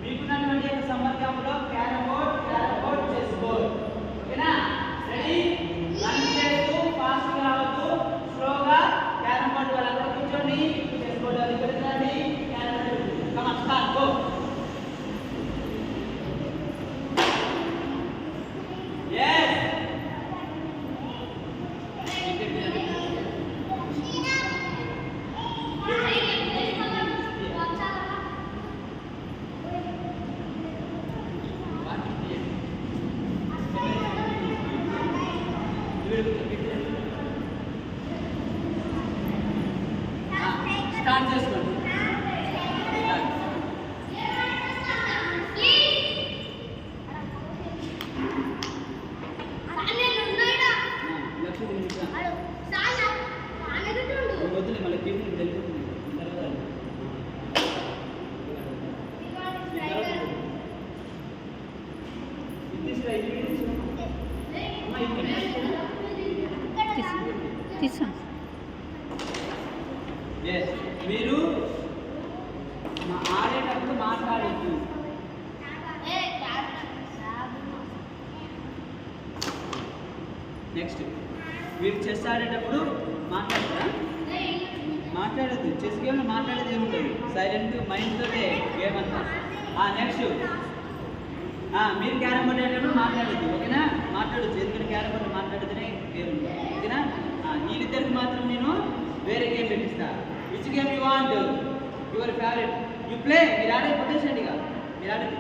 మీకున్నటువంటి యొక్క సమ్మర్ క్యాంపులో క్యారమ్ బోర్డ్ చెస్ బోర్డ్ ఓకేనా రెడీ రన్ చేస్తూ ఫాస్ట్ గా రావద్దు స్లోగా క్యారమ్ బోర్డ్ వాళ్ళ కూర్చోండి చెస్ బోర్డ్ అది పెడతాండి carrom board come on start go yes start చేసుకోండి వద్దులే మళ్ళీ కేబుల్ వెళ్ళిపోతుంది మీరు ఆడేటప్పుడు మాట్లాడద్దు నెక్స్ట్ మీరు చెస్ ఆడేటప్పుడు మాట్లాడతారా మాట్లాడద్దు చెస్ గేమ్లో మాట్లాడేది ఏముంటుంది సైలెంట్ మైండ్ తోటే గేమ్ అంతా నెక్స్ట్ మీరు క్యారమ్ బోర్డ్ ఆడేటప్పుడు మాట్లాడద్దు ఓకేనా మాట్లాడచ్చు ఎందుకంటే క్యారమ్ బోర్డ్ మాట్లాడితేనే గేమ్ ఉంటుంది ఓకేనా వీళ్ళిద్దరికి మాత్రం నేను వేరే గేమ్ పెట్టిస్తా which game you want your favourite you play మీరు ఆడే పొటెన్షియల్ ఇక మీరు ఆడేది